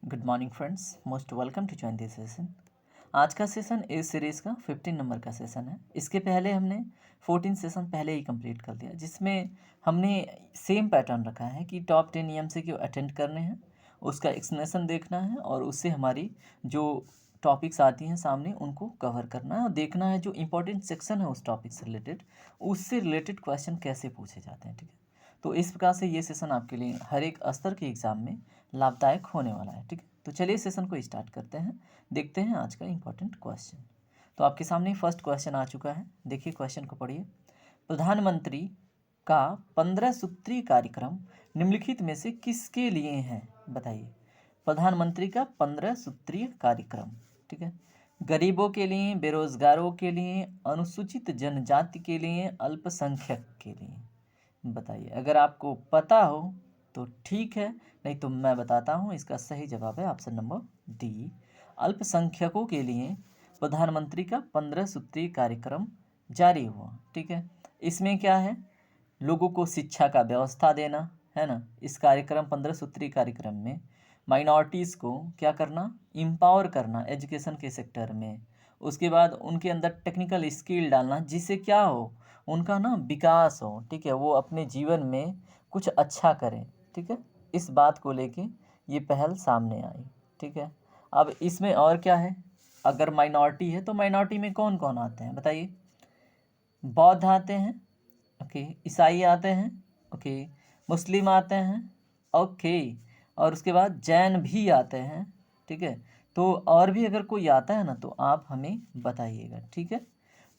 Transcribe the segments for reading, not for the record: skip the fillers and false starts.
Good morning friends, most welcome to join this session. आज का session इस series का 15 नंबर का सेशन है। इसके पहले हमने 14 सेशन पहले ही कंप्लीट कर दिया, जिसमें हमने सेम पैटर्न रखा है कि टॉप 10 एमसीक्यू अटेंड करने हैं, उसका एक्सप्लेनेशन देखना है और उससे हमारी जो टॉपिक्स आती हैं सामने उनको कवर करना है और देखना है जो इंपॉर्टेंट सेक्शन है उस टॉपिक से रिलेटेड, उससे रिलेटेड क्वेश्चन कैसे पूछे जाते हैं। ठीक है, तो इस प्रकार से ये सेशन आपके लिए हर एक स्तर के एग्ज़ाम में लाभदायक होने वाला है। ठीक है, तो चलिए सेशन को स्टार्ट करते हैं, देखते हैं आज का इंपॉर्टेंट क्वेश्चन। तो आपके सामने फर्स्ट क्वेश्चन आ चुका है, देखिए क्वेश्चन को पढ़िए। प्रधानमंत्री का 15 सूत्रीय कार्यक्रम निम्नलिखित में से किसके लिए है, बताइए। प्रधानमंत्री का 15 सूत्रीय कार्यक्रम, ठीक है, गरीबों के लिए, बेरोजगारों के लिए, अनुसूचित जनजाति के लिए, अल्पसंख्यक के लिए, बताइए। अगर आपको पता हो तो ठीक है, नहीं तो मैं बताता हूँ। इसका सही जवाब है ऑप्शन नंबर डी, अल्पसंख्यकों के लिए प्रधानमंत्री का 15 सूत्रीय कार्यक्रम जारी हुआ। ठीक है, इसमें क्या है, लोगों को शिक्षा का व्यवस्था देना है ना। इस कार्यक्रम 15 सूत्रीय कार्यक्रम में माइनॉरिटीज़ को क्या करना, एम्पावर करना एजुकेशन के सेक्टर में। उसके बाद उनके अंदर टेक्निकल स्किल डालना, जिससे क्या हो, उनका ना विकास हो। ठीक है, वो अपने जीवन में कुछ अच्छा करें। ठीक है, इस बात को लेके ये पहल सामने आई। ठीक है, अब इसमें और क्या है, अगर माइनॉरिटी है तो माइनॉरिटी में कौन कौन आते हैं, बताइए। बौद्ध आते हैं, ओके, ईसाई आते हैं, ओके, मुस्लिम आते हैं, ओके, और उसके बाद जैन भी आते हैं। ठीक है, तो और भी अगर कोई आता है ना तो आप हमें बताइएगा। ठीक है,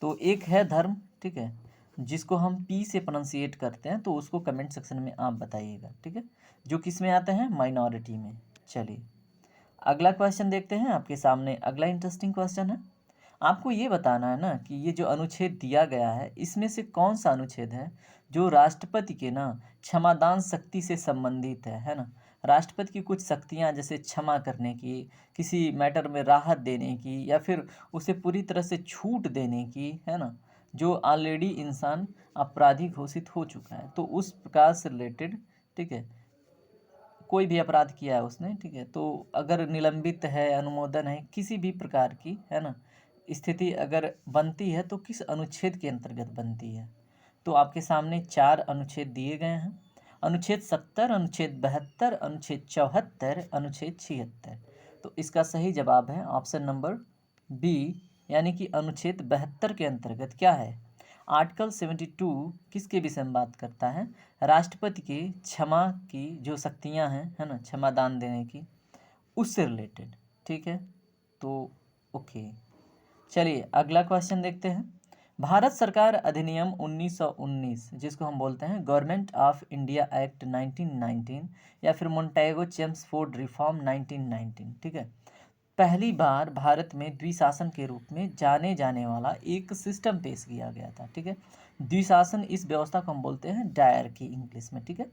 तो एक है धर्म, ठीक है, जिसको हम पी से प्रोनाउंसिएट करते हैं, तो उसको कमेंट सेक्शन में आप बताइएगा। ठीक है, जो किस में आते हैं, माइनॉरिटी में। चलिए अगला क्वेश्चन देखते हैं, आपके सामने अगला इंटरेस्टिंग क्वेश्चन है। आपको ये बताना है ना कि ये जो अनुच्छेद दिया गया है, इसमें से कौन सा अनुच्छेद है जो राष्ट्रपति के ना क्षमादान शक्ति से संबंधित है ना। राष्ट्रपति की कुछ शक्तियां, जैसे क्षमा करने की, किसी मैटर में राहत देने की, या फिर उसे पूरी तरह से छूट देने की, है ना, जो ऑलरेडी इंसान अपराधी घोषित हो चुका है, तो उस प्रकार से रिलेटेड। ठीक है, कोई भी अपराध किया है उसने, ठीक है, तो अगर निलंबित है, अनुमोदन है, किसी भी प्रकार की, है ना, स्थिति अगर बनती है तो किस अनुच्छेद के अंतर्गत बनती है। तो आपके सामने 4 अनुच्छेद दिए गए हैं, अनुच्छेद 70, अनुच्छेद 72, अनुच्छेद 74, अनुच्छेद 76। तो इसका सही जवाब है ऑप्शन नंबर बी, यानी कि अनुच्छेद 72 के अंतर्गत क्या है, आर्टिकल 72 किसके विषय में बात करता है, राष्ट्रपति के क्षमा की जो शक्तियां हैं, है ना, क्षमा दान देने की, उससे रिलेटेड। ठीक है, तो ओके, चलिए अगला क्वेश्चन देखते हैं। भारत सरकार अधिनियम 1919, जिसको हम बोलते हैं गवर्नमेंट ऑफ इंडिया एक्ट 1919, या फिर मोंटेगो चेम्सफोर्ड रिफॉर्म 1919, ठीक है, पहली बार भारत में द्विशासन के रूप में जाने जाने वाला एक सिस्टम पेश किया गया था। ठीक है, द्विशासन, इस व्यवस्था को हम बोलते हैं डायरकी इंग्लिश में। ठीक है,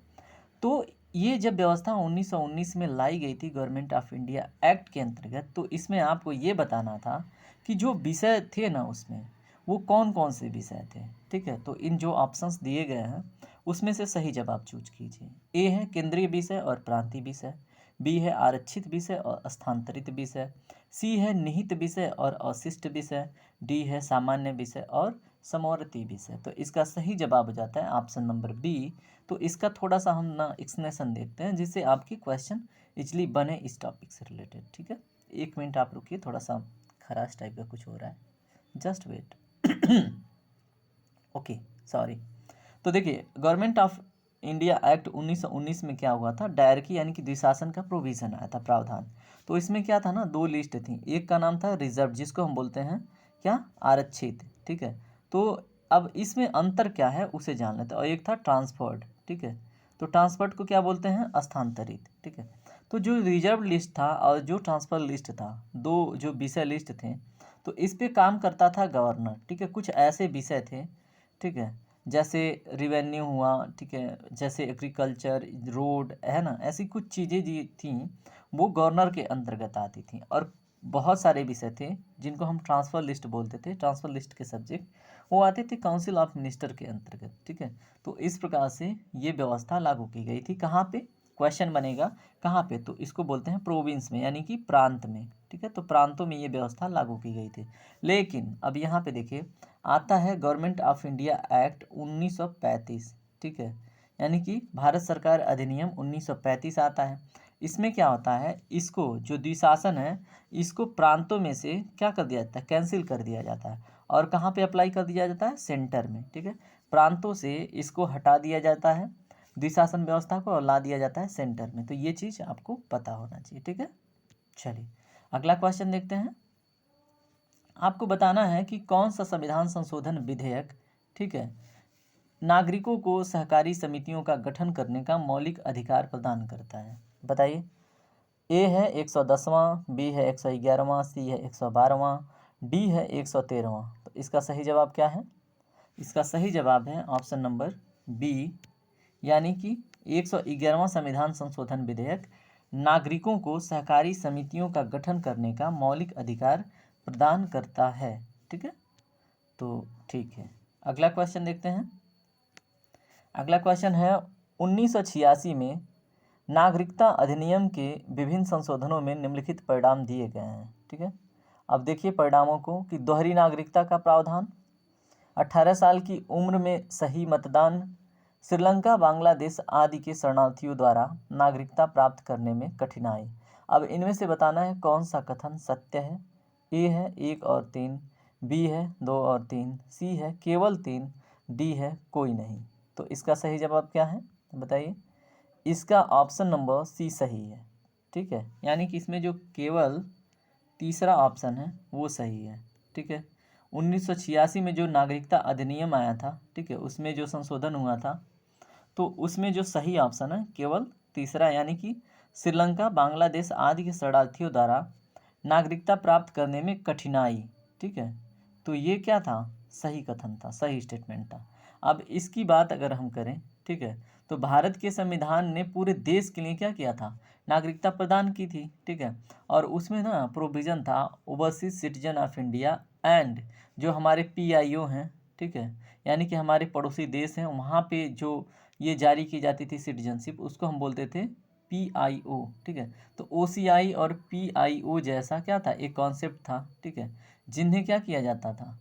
तो ये जब व्यवस्था 1919 में लाई गई थी गवर्नमेंट ऑफ इंडिया एक्ट के अंतर्गत, तो इसमें आपको ये बताना था कि जो विषय थे ना उसमें, वो कौन कौन से विषय थे। ठीक है, तो इन जो ऑप्शंस दिए गए हैं उसमें से सही जवाब चूज कीजिए। ए है केंद्रीय विषय और प्रांतीय विषय, बी है आरक्षित विषय और स्थानांतरित विषय, सी है निहित विषय और अशिष्ट विषय, डी है सामान्य विषय और समवर्ती विषय। तो इसका सही जवाब हो जाता है ऑप्शन नंबर बी। तो इसका थोड़ा सा हम ना एक्सप्लेनेशन देखते हैं, जिससे आपकी क्वेश्चन इजली बने इस टॉपिक से रिलेटेड। ठीक है, 1 मिनट आप रुकिए, थोड़ा सा खराश टाइप का कुछ हो रहा है, जस्ट वेट। Okay, sorry. तो देखिए, गवर्नमेंट ऑफ इंडिया एक्ट 1919 में क्या हुआ था, डायरकी यानी कि द्विशासन का प्रोविज़न आया था, प्रावधान। तो इसमें क्या था ना, 2 लिस्ट थी, एक का नाम था रिजर्व, जिसको हम बोलते हैं क्या, आरक्षित। ठीक है, तो अब इसमें अंतर क्या है उसे जान लेते हैं, और एक था ट्रांसफर्ड। ठीक है, तो ट्रांसफर्ड को क्या बोलते हैं, स्थानांतरित। ठीक है, तो जो रिजर्व लिस्ट था और जो ट्रांसफर लिस्ट था, 2 जो विषय लिस्ट थे, तो इस पे काम करता था गवर्नर। ठीक है, कुछ ऐसे विषय थे, ठीक है, जैसे रिवेन्यू हुआ, ठीक है, जैसे एग्रीकल्चर, रोड, है ना, ऐसी कुछ चीज़ें जी थी, वो गवर्नर के अंतर्गत आती थी। और बहुत सारे विषय थे जिनको हम ट्रांसफ़र लिस्ट बोलते थे, ट्रांसफ़र लिस्ट के सब्जेक्ट, वो आते थे काउंसिल ऑफ मिनिस्टर के अंतर्गत। ठीक है, तो इस प्रकार से ये व्यवस्था लागू की गई थी, कहाँ पे, क्वेश्चन बनेगा कहाँ पे, तो इसको बोलते हैं प्रोविंस में, यानी कि प्रांत में। ठीक है, तो प्रांतों में ये व्यवस्था लागू की गई थी। लेकिन अब यहाँ पे देखिए आता है गवर्नमेंट ऑफ इंडिया एक्ट 1935। ठीक है, यानी कि भारत सरकार अधिनियम 1935 आता है। इसमें क्या होता है, इसको जो द्विशासन है इसको प्रांतों में से क्या कर दिया जाता है, कैंसिल कर दिया जाता है, और कहाँ पे अप्लाई कर दिया जाता है, सेंटर में। ठीक है, प्रांतों से इसको हटा दिया जाता है द्विशासन व्यवस्था को, और ला दिया जाता है सेंटर में। तो ये चीज़ आपको पता होना चाहिए। ठीक है, चलिए अगला क्वेश्चन देखते हैं। आपको बताना है कि कौन सा संविधान संशोधन विधेयक, ठीक है, नागरिकों को सहकारी समितियों का गठन करने का मौलिक अधिकार प्रदान करता है। बताइए। ए है 110वां, बी है 111वां, सी है 112वां, डी है 113वां। तो इसका सही जवाब क्या है? इसका सही जवाब है ऑप्शन नंबर बी, यानी कि 111वां संविधान संशोधन विधेयक नागरिकों को सहकारी समितियों का गठन करने का मौलिक अधिकार प्रदान करता है। ठीक है, तो ठीक है, अगला क्वेश्चन देखते हैं। अगला क्वेश्चन है 1986 में नागरिकता अधिनियम के विभिन्न संशोधनों में निम्नलिखित परिणाम दिए गए हैं। ठीक है, अब देखिए परिणामों को कि दोहरी नागरिकता का प्रावधान, 18 साल की उम्र में सही मतदान, श्रीलंका बांग्लादेश आदि के शरणार्थियों द्वारा नागरिकता प्राप्त करने में कठिनाई। अब इनमें से बताना है कौन सा कथन सत्य है। ए है 1 और 3, बी है 2 और 3, सी है केवल 3, डी है कोई नहीं। तो इसका सही जवाब क्या है बताइए। इसका ऑप्शन नंबर सी सही है। ठीक है, यानी कि इसमें जो केवल तीसरा ऑप्शन है वो सही है। ठीक है, 1986 में जो नागरिकता अधिनियम आया था, ठीक है, उसमें जो संशोधन हुआ था, तो उसमें जो सही ऑप्शन है केवल तीसरा, यानी कि श्रीलंका बांग्लादेश आदि के शरणार्थियों द्वारा नागरिकता प्राप्त करने में कठिनाई। ठीक है, तो ये क्या था, सही कथन था, सही स्टेटमेंट था। अब इसकी बात अगर हम करें, ठीक है, तो भारत के संविधान ने पूरे देश के लिए क्या किया था, नागरिकता प्रदान की थी। ठीक है, और उसमें ना प्रोविज़न था overseas citizen of India and जो हमारे पीआईओ हैं, ठीक है, यानी कि हमारे पड़ोसी देश हैं, वहाँ पे जो ये जारी की जाती थी सिटीजनशिप, उसको हम बोलते थे पीआईओ। ठीक है, तो ओसीआई और पीआईओ जैसा क्या था, एक कॉन्सेप्ट था। ठीक है, जिन्हें क्या किया जाता था,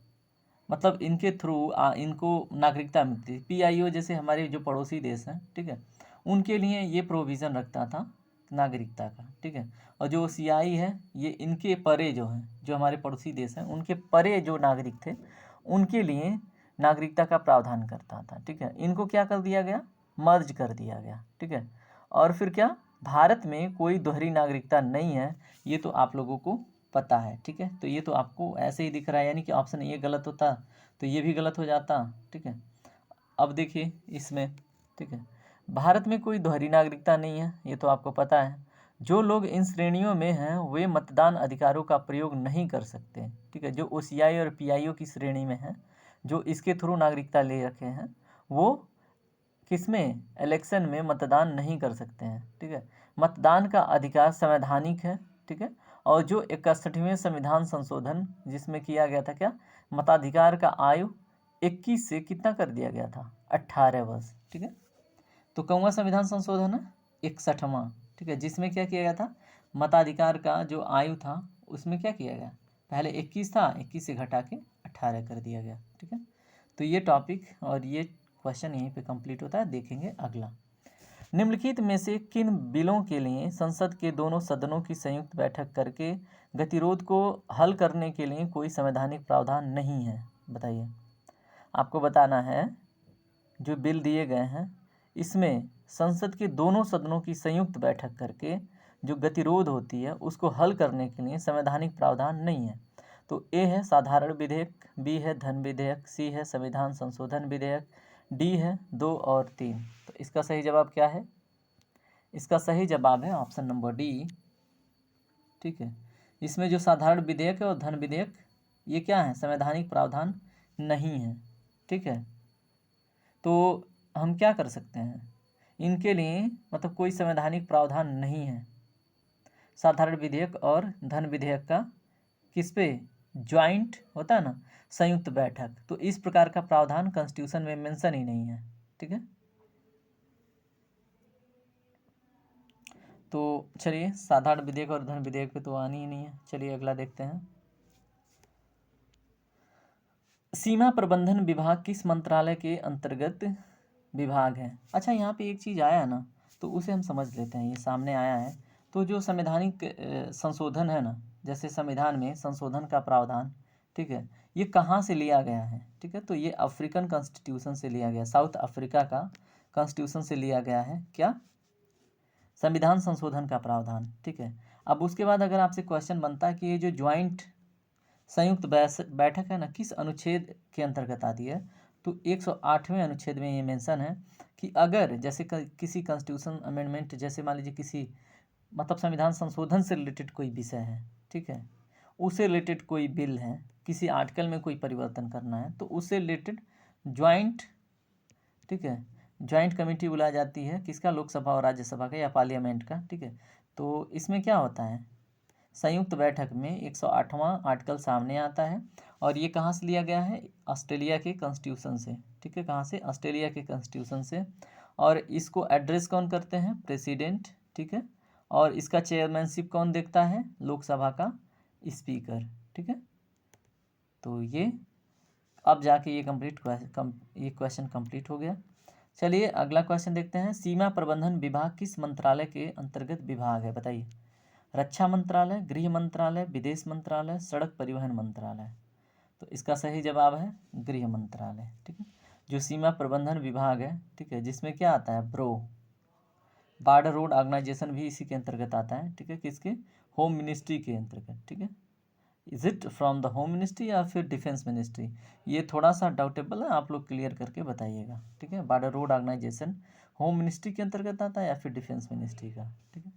मतलब इनके थ्रू इनको नागरिकता मिलती है। पीआईओ जैसे हमारे जो पड़ोसी देश हैं, ठीक है, उनके लिए ये प्रोविज़न रखता था नागरिकता का। ठीक है, और जो सीआई है ये इनके परे जो हैं, जो हमारे पड़ोसी देश हैं उनके परे जो नागरिक थे उनके लिए नागरिकता का प्रावधान करता था। ठीक है, इनको क्या कर दिया गया, मर्ज कर दिया गया। ठीक है, और फिर क्या, भारत में कोई दोहरी नागरिकता नहीं है, ये तो आप लोगों को पता है। ठीक है, तो ये तो आपको ऐसे ही दिख रहा है, यानी कि ऑप्शन ये गलत होता तो ये भी गलत हो जाता। ठीक है, अब देखिए इसमें, ठीक है, भारत में कोई दोहरी नागरिकता नहीं है, ये तो आपको पता है। जो लोग इन श्रेणियों में हैं वे मतदान अधिकारों का प्रयोग नहीं कर सकते। ठीक है, जो ओसीआई और पीआईओ की श्रेणी में हैं, जो इसके थ्रू नागरिकता ले रखे हैं, वो किसमें, इलेक्शन में मतदान नहीं कर सकते हैं। ठीक है, मतदान का अधिकार संवैधानिक है। ठीक है, और जो 61वें संविधान संशोधन जिसमें किया गया था क्या, मताधिकार का आयु 21 से कितना कर दिया गया था, 18 वर्ष। ठीक है, तो कौन संविधान संशोधन है, 61वां। ठीक है, जिसमें क्या किया गया था, मताधिकार का जो आयु था उसमें क्या किया गया, पहले 21 था, 21 से घटा के 18 कर दिया गया। ठीक है, तो ये टॉपिक और ये क्वेश्चन यहीं पे कंप्लीट होता है। देखेंगे अगला। निम्नलिखित में से किन बिलों के लिए संसद के दोनों सदनों की संयुक्त बैठक करके गतिरोध को हल करने के लिए कोई संवैधानिक प्रावधान नहीं है, बताइए। आपको बताना है जो बिल दिए गए हैं इसमें संसद के दोनों सदनों की संयुक्त बैठक करके जो गतिरोध होती है उसको हल करने के लिए संवैधानिक प्रावधान नहीं है। तो ए है साधारण विधेयक, बी है धन विधेयक, सी है संविधान संशोधन विधेयक, डी है 2 और 3। तो इसका सही जवाब क्या है, इसका सही जवाब है ऑप्शन नंबर डी। ठीक है, इसमें जो साधारण विधेयक है और धन विधेयक ये क्या है, संवैधानिक प्रावधान नहीं है। ठीक है, तो हम क्या कर सकते हैं, इनके लिए मतलब कोई संवैधानिक प्रावधान नहीं है। साधारण विधेयक और धन विधेयक का किस पे, ज्वाइंट होता है ना, संयुक्त बैठक, तो इस प्रकार का प्रावधान कॉन्स्टिट्यूशन में मेंशन ही नहीं है। ठीक है, तो चलिए, साधारण विधेयक और धन विधेयक पे तो आनी ही नहीं है। चलिए अगला देखते हैं। सीमा प्रबंधन विभाग किस मंत्रालय के अंतर्गत विभाग है? अच्छा, यहाँ पे एक चीज़ आया है ना, तो उसे हम समझ लेते हैं। ये सामने आया है, तो जो संवैधानिक संशोधन है ना, जैसे संविधान में संशोधन का प्रावधान, ठीक है, ये कहाँ से लिया गया है? ठीक है, तो ये अफ्रीकन कॉन्स्टिट्यूशन से लिया गया, साउथ अफ्रीका का कॉन्स्टिट्यूशन से लिया गया है। क्या? संविधान संशोधन का प्रावधान। ठीक है, अब उसके बाद अगर आपसे क्वेश्चन बनता है कि ये जो ज्वाइंट संयुक्त बैठक है ना, किस अनुच्छेद के अंतर्गत आती है? तो 108वें अनुच्छेद में ये मेंशन है कि अगर जैसे किसी कॉन्स्टिट्यूशन अमेंडमेंट, जैसे मान लीजिए किसी मतलब संविधान संशोधन से रिलेटेड कोई विषय है, ठीक है, उससे रिलेटेड कोई बिल है, किसी आर्टिकल में कोई परिवर्तन करना है, तो उससे रिलेटेड ज्वाइंट, ठीक है, ज्वाइंट कमेटी बुलाई जाती है, किसका? लोकसभा और राज्यसभा का या पार्लियामेंट का। ठीक है, तो इसमें क्या होता है, संयुक्त बैठक में 108वां आर्टिकल सामने आता है, और ये कहाँ से लिया गया है? ऑस्ट्रेलिया के कॉन्स्टिट्यूशन से। ठीक है, कहाँ से? ऑस्ट्रेलिया के कॉन्स्टिट्यूशन से। और इसको एड्रेस कौन करते हैं? प्रेसिडेंट। ठीक है, और इसका चेयरमैनशिप कौन देखता है? लोकसभा का स्पीकर। ठीक है, तो ये अब जाके ये ये क्वेश्चन कंप्लीट हो गया। चलिए अगला क्वेश्चन देखते हैं। सीमा प्रबंधन विभाग किस मंत्रालय के अंतर्गत विभाग है? बताइए। रक्षा मंत्रालय, गृह मंत्रालय, विदेश मंत्रालय, सड़क परिवहन मंत्रालय। तो इसका सही जवाब है गृह मंत्रालय। ठीक है, जो सीमा प्रबंधन विभाग है, ठीक है, जिसमें क्या आता है? ब्रो, बॉर्डर रोड ऑर्गेनाइजेशन भी इसी के अंतर्गत आता है। ठीक है, किसके? होम मिनिस्ट्री के अंतर्गत। ठीक है, is it from the home ministry या फिर डिफेंस मिनिस्ट्री? ये थोड़ा सा डाउटेबल है, आप लोग क्लियर करके बताइएगा। ठीक है, border road organisation home ministry के अंतर्गत आता है या फिर डिफेंस मिनिस्ट्री का? ठीक है,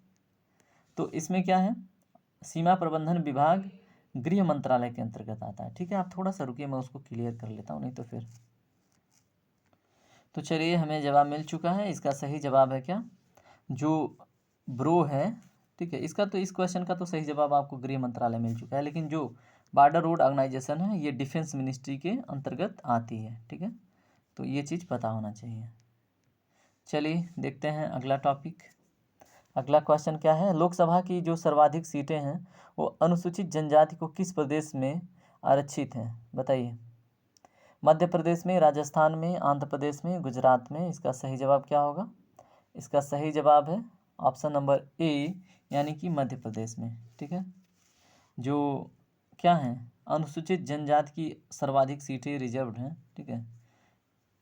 तो इसमें क्या है? सीमा प्रबंधन विभाग गृह मंत्रालय के अंतर्गत आता है। ठीक है, आप थोड़ा सा रुकिए, मैं उसको क्लियर कर लेता हूँ, नहीं तो फिर। तो चलिए, हमें जवाब मिल चुका है। इसका सही जवाब है क्या? जो ब्रो है, ठीक है, इसका तो, इस क्वेश्चन का तो सही जवाब आपको गृह मंत्रालय मिल चुका है, लेकिन जो बॉर्डर रोड ऑर्गेनाइजेशन है ये डिफेंस मिनिस्ट्री के अंतर्गत आती है। ठीक है, तो ये चीज़ पता होना चाहिए। चलिए देखते हैं अगला टॉपिक। अगला क्वेश्चन क्या है? लोकसभा की जो सर्वाधिक सीटें हैं वो अनुसूचित जनजाति को किस प्रदेश में आरक्षित हैं? बताइए। मध्य प्रदेश में, राजस्थान में, आंध्र प्रदेश में, गुजरात में। इसका सही जवाब क्या होगा? इसका सही जवाब है ऑप्शन नंबर ए, यानी कि मध्य प्रदेश में। ठीक है, जो क्या है, अनुसूचित जनजाति की सर्वाधिक सीटें रिजर्व्ड हैं। ठीक है,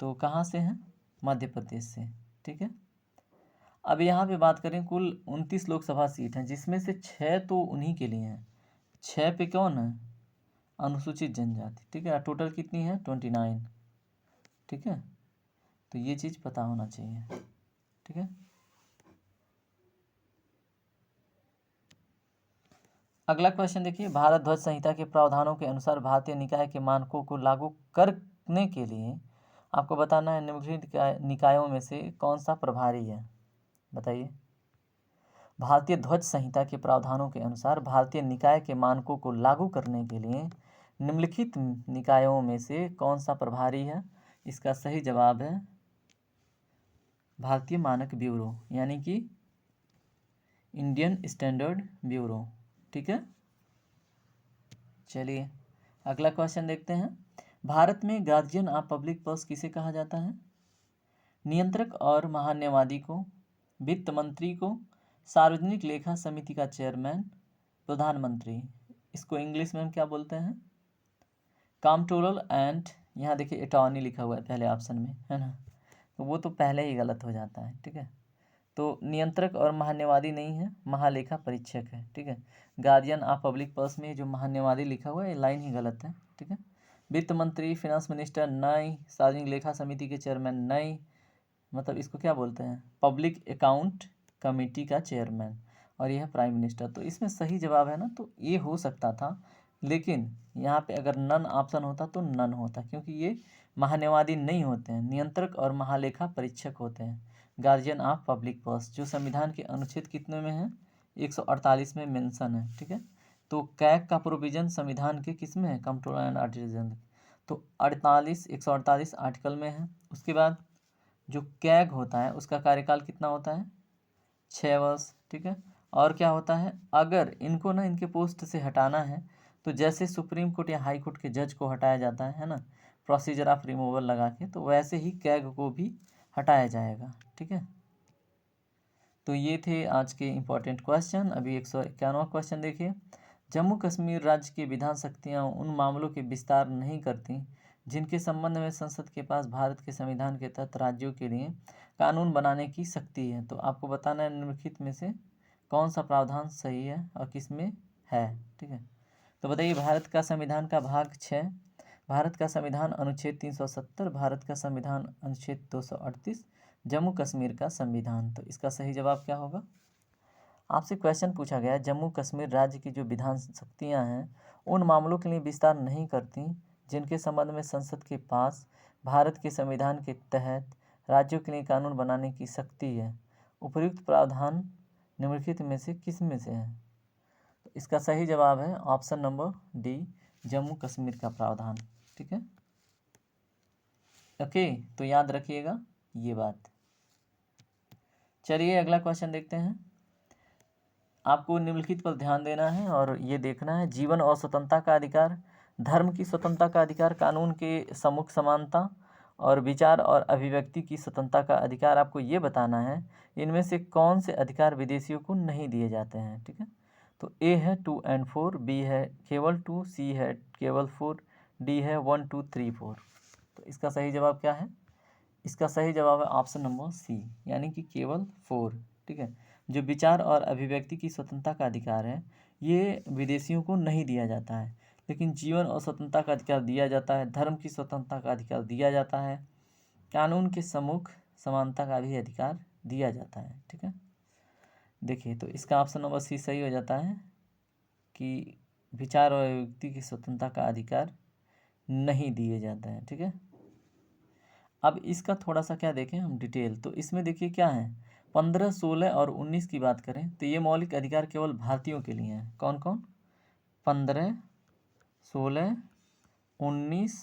तो कहाँ से हैं? मध्य प्रदेश से। ठीक है, अब यहाँ पे बात करें, कुल 29 लोकसभा सीट हैं, जिसमें से 6 तो उन्हीं के लिए हैं। 6 पे कौन है? अनुसूचित जनजाति। ठीक है, टोटल कितनी है? 29। ठीक है, तो ये चीज़ पता होना चाहिए। ठीक है, अगला क्वेश्चन देखिए। भारत ध्वज संहिता के प्रावधानों के अनुसार भारतीय निकाय के मानकों को लागू करने के लिए आपको बताना है निम्नलिखित निकायों में से कौन सा प्रभारी है? बताइए। भारतीय ध्वज संहिता के प्रावधानों के अनुसार भारतीय निकाय के मानकों को लागू करने के लिए निम्नलिखित निकायों में से कौन सा प्रभारी है? इसका सही जवाब है भारतीय मानक ब्यूरो, यानी कि इंडियन स्टैंडर्ड ब्यूरो। ठीक है, चलिए अगला क्वेश्चन देखते हैं। भारत में गार्जियन ऑफ पब्लिक पर्स किसे कहा जाता है? नियंत्रक और महान्यायवादी को, वित्त मंत्री को, सार्वजनिक लेखा समिति का चेयरमैन, प्रधानमंत्री। इसको इंग्लिश में हम क्या बोलते हैं? कॉम्प्ट्रोलर एंड, यहाँ देखिए अटॉर्नी लिखा हुआ है पहले ऑप्शन में, है ना, तो वो तो पहले ही गलत हो जाता है। ठीक है, तो नियंत्रक और महान्यायवादी नहीं है, महालेखा परीक्षक है। ठीक है, गार्जियन ऑफ पब्लिक पर्स में जो महान्यायवादी लिखा हुआ है, ये लाइन ही गलत है। ठीक है, वित्त मंत्री, फिनेंस मिनिस्टर नहीं, सार्वजनिक लेखा समिति के चेयरमैन नहीं, मतलब इसको क्या बोलते हैं? पब्लिक अकाउंट कमेटी का चेयरमैन, और यह प्राइम मिनिस्टर। तो इसमें सही जवाब है ना, तो ये हो सकता था, लेकिन यहाँ पे अगर नन ऑप्शन होता तो नन होता, क्योंकि ये महान्यायवादी नहीं होते हैं, नियंत्रक और महालेखा परीक्षक होते हैं। गार्जियन ऑफ पब्लिक पर्स जो संविधान के अनुच्छेद कितने में है? 148 में मेंशन है। ठीक है, तो कैग का प्रोविजन संविधान के किस में है? कंट्रोल एंड ऑडिटर, तो 148 आर्टिकल में है। उसके बाद जो कैग होता है उसका कार्यकाल कितना होता है? 6 वर्ष, ठीक है। और क्या होता है, अगर इनको ना इनके पोस्ट से हटाना है तो जैसे सुप्रीम कोर्ट या हाई कोर्ट के जज को हटाया जाता है ना, प्रोसीजर ऑफ रिमूवल लगा के, तो वैसे ही कैग को भी हटाया जाएगा, ठीक है। तो ये थे आज के इम्पोर्टेंट क्वेश्चन। अभी 191वां क्वेश्चन देखिए। जम्मू कश्मीर राज्य की विधान शक्तियाँ उन मामलों के विस्तार नहीं करती जिनके संबंध में संसद के पास भारत के संविधान के तहत राज्यों के लिए कानून बनाने की शक्ति है। तो आपको बताना है निम्नलिखित में से कौन सा प्रावधान सही है और किस में है, ठीक है। तो बताइए, भारत का संविधान का भाग 6, भारत का संविधान अनुच्छेद 370, भारत का संविधान अनुच्छेद 238, जम्मू कश्मीर का संविधान। तो इसका सही जवाब क्या होगा? आपसे क्वेश्चन पूछा गया, जम्मू कश्मीर राज्य की जो विधान शक्तियाँ हैं उन मामलों के लिए विस्तार नहीं करती जिनके संबंध में संसद के पास भारत के संविधान के तहत राज्यों के लिए कानून बनाने की शक्ति है। उपर्युक्त प्रावधान निम्नलिखित में से किस में से है? तो इसका सही जवाब है option number D, Jammu Kashmir का प्रावधान, ठीक है। ओके, तो याद रखिएगा ये बात। चलिए अगला क्वेश्चन देखते हैं। आपको निम्नलिखित पर ध्यान देना है और ये देखना है, जीवन और स्वतंत्रता का अधिकार, धर्म की स्वतंत्रता का अधिकार, कानून के सम्मुख समानता और विचार और अभिव्यक्ति की स्वतंत्रता का अधिकार। आपको ये बताना है इनमें से कौन से अधिकार विदेशियों को नहीं दिए जाते हैं, ठीक है। तो ए है 2 और 4, बी है केवल 2, सी है केवल 4, डी है 1 2 3 4। तो इसका सही जवाब क्या है? इसका सही जवाब है ऑप्शन नंबर सी, यानी कि केवल 4, ठीक है। जो विचार और अभिव्यक्ति की स्वतंत्रता का अधिकार है ये विदेशियों को नहीं दिया जाता है, लेकिन जीवन और स्वतंत्रता का अधिकार दिया जाता है, धर्म की स्वतंत्रता का अधिकार दिया जाता है, कानून के सम्मुख समानता का भी अधिकार दिया जाता है, ठीक है। देखिए, तो इसका ऑप्शन नंबर सी सही हो जाता है कि विचार और अभिव्यक्ति की स्वतंत्रता का अधिकार नहीं दिए जाते हैं, ठीक है। अब इसका थोड़ा सा क्या देखें हम डिटेल, तो इसमें देखिए क्या है, 15, 16 और 19 की बात करें तो ये मौलिक अधिकार केवल भारतीयों के लिए हैं। कौन कौन? 15, 16, 19,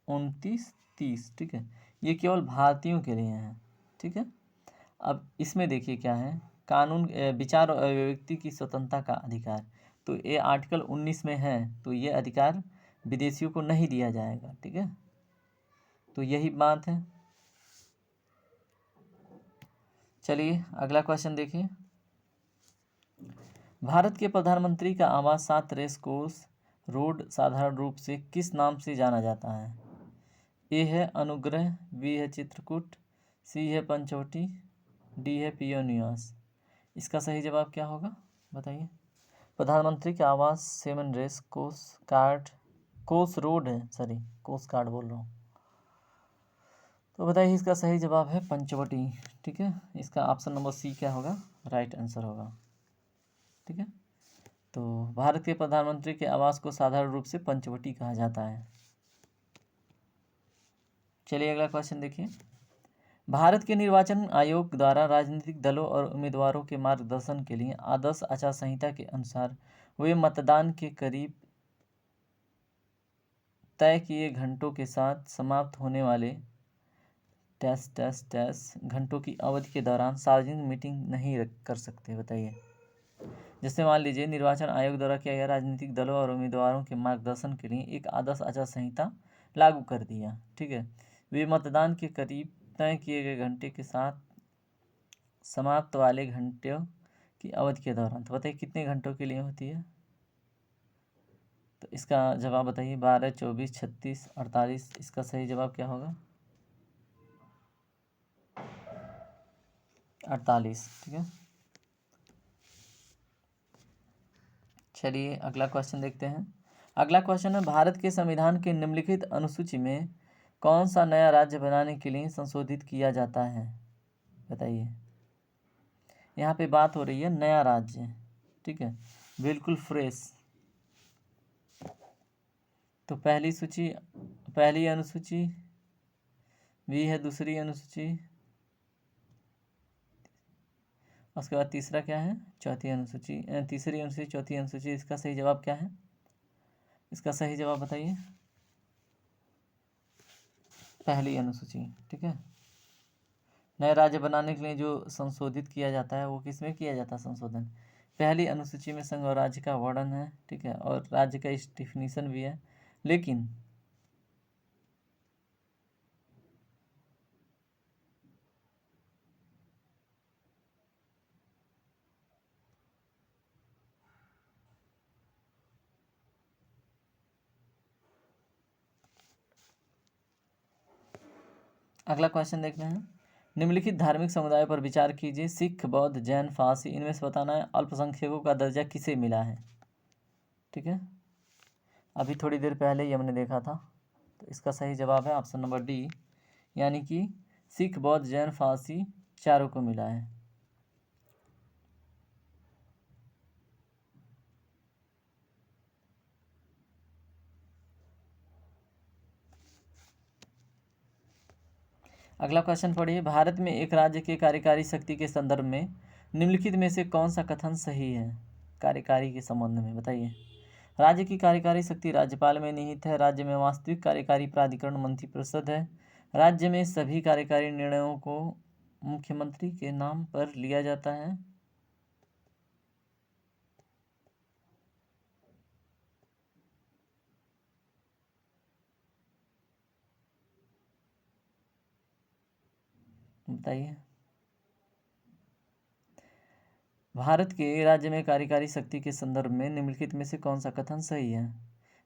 29, 30, ठीक है। ये केवल भारतीयों के लिए हैं, ठीक है। अब इसमें देखिए क्या है, कानून विचार और अभिव्यक्ति की स्वतंत्रता का अधिकार, तो ये आर्टिकल 19 में है, तो ये अधिकार विदेशियों को नहीं दिया जाएगा, ठीक है। तो यही बात है। चलिए अगला क्वेश्चन देखिए। भारत के प्रधानमंत्री का आवास 7 रेस कोर्स रोड साधारण रूप से किस नाम से जाना जाता है? ए है अनुग्रह, बी है चित्रकूट, सी है पंचवटी, डी है पियो निवास। इसका सही जवाब क्या होगा बताइए? प्रधानमंत्री के आवास 7 रेस कोर्स रोड है, सॉरी कोर्स कार्ड बोल रहा हूँ। तो बताइए इसका सही जवाब है पंचवटी, ठीक है। इसका ऑप्शन नंबर सी क्या होगा? राइट आंसर होगा, ठीक है। तो भारत के प्रधानमंत्री के आवास को साधारण रूप से पंचवटी कहा जाता है। चलिए अगला क्वेश्चन देखिए। भारत के निर्वाचन आयोग द्वारा राजनीतिक दलों और उम्मीदवारों के मार्गदर्शन के लिए आदर्श आचार संहिता के अनुसार वे मतदान के करीब तय किए घंटों के साथ समाप्त होने वाले घंटों की अवधि के दौरान सार्वजनिक मीटिंग नहीं कर सकते। बताइए, जैसे मान लीजिए निर्वाचन आयोग द्वारा किया गया राजनीतिक दलों और उम्मीदवारों के मार्गदर्शन के लिए एक आदर्श आचार संहिता लागू कर दिया, ठीक है। वे मतदान के करीब तय किए गए घंटे के साथ समाप्त वाले घंटों की अवधि के दौरान, तो बताइए कितने घंटों के लिए होती है? तो इसका जवाब बताइए। 12, 24, 36, 48। इसका सही जवाब क्या होगा? 48, ठीक है। चलिए अगला क्वेश्चन देखते हैं। अगला क्वेश्चन है, भारत के संविधान के निम्नलिखित अनुसूची में कौन सा नया राज्य बनाने के लिए संशोधित किया जाता है? बताइए, यहाँ पे बात हो रही है नया राज्य, ठीक है, बिल्कुल फ्रेश। तो पहली अनुसूची, बी है दूसरी अनुसूची, उसके बाद तीसरा क्या है? चौथी अनुसूची, तीसरी अनुसूची, चौथी अनुसूची। इसका सही जवाब क्या है? इसका सही जवाब बताइए। पहली अनुसूची, ठीक है। नए राज्य बनाने के लिए जो संशोधित किया जाता है वो किसमें किया जाता है संशोधन? पहली अनुसूची में संघ और राज्य का वर्णन है, ठीक है, और राज्य का डिफिनीशन भी है। लेकिन अगला क्वेश्चन देखते हैं। निम्नलिखित धार्मिक समुदाय पर विचार कीजिए। सिख, बौद्ध, जैन, पारसी, इनमें से बताना है अल्पसंख्यकों का दर्जा किसे मिला है। ठीक है, अभी थोड़ी देर पहले ही हमने देखा था, तो इसका सही जवाब है ऑप्शन नंबर डी, यानी कि सिख, बौद्ध, जैन, पारसी चारों को मिला है। अगला क्वेश्चन पढ़िए। भारत में एक राज्य के कार्यकारी शक्ति के संदर्भ में निम्नलिखित में से कौन सा कथन सही है? कार्यकारी के संबंध में बताइए। राज्य की कार्यकारी शक्ति राज्यपाल में निहित है। राज्य में वास्तविक कार्यकारी प्राधिकरण मंत्रिपरिषद है। राज्य में सभी कार्यकारी निर्णयों को मुख्यमंत्री के नाम पर लिया जाता है। बताइए। भारत के राज्य में कार्यकारी शक्ति के संदर्भ में निम्नलिखित में से कौन सा कथन सही है?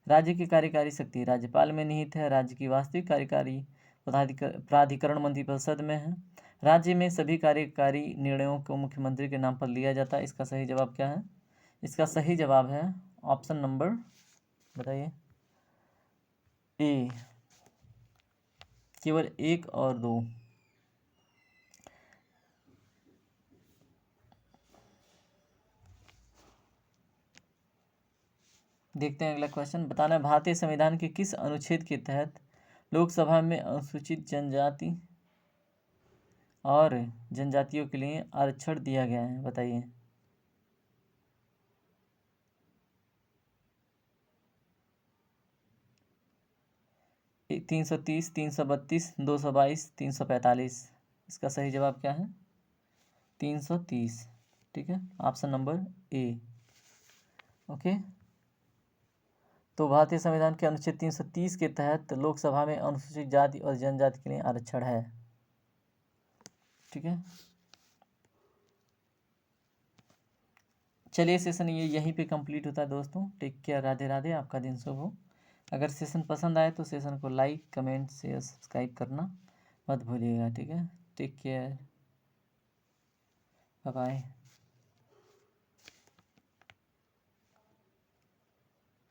राज्य की कार्यकारी शक्ति राज्यपाल में निहित है। राज्य की वास्तविक कार्यकारी प्राधिकरण मंत्रिपरिषद में है। राज्य में सभी कार्यकारी निर्णयों को मुख्यमंत्री के नाम पर लिया जाता है। इसका सही जवाब क्या है? इसका सही जवाब है ऑप्शन नंबर, बताइए, ए, केवल 1 और 2। देखते हैं अगला क्वेश्चन। बताना है भारतीय संविधान के किस अनुच्छेद के तहत लोकसभा में अनुसूचित जनजाति और जनजातियों के लिए आरक्षण दिया गया है? बताइए। ए, 330, 332, 222, 345। इसका सही जवाब क्या है? 330। ठीक है, ऑप्शन नंबर ए। ओके, तो भारतीय संविधान के अनुच्छेद 330 के तहत लोकसभा में अनुसूचित जाति और जनजाति के लिए आरक्षण है। ठीक है, चलिए सेशन ये यहीं पे कंप्लीट होता है दोस्तों। टेक केयर, राधे राधे, आपका दिन शुभ हो। अगर सेशन पसंद आए तो सेशन को लाइक, कमेंट, शेयर, सब्सक्राइब करना मत भूलिएगा। ठीक है, टेक केयर, बाय बाय।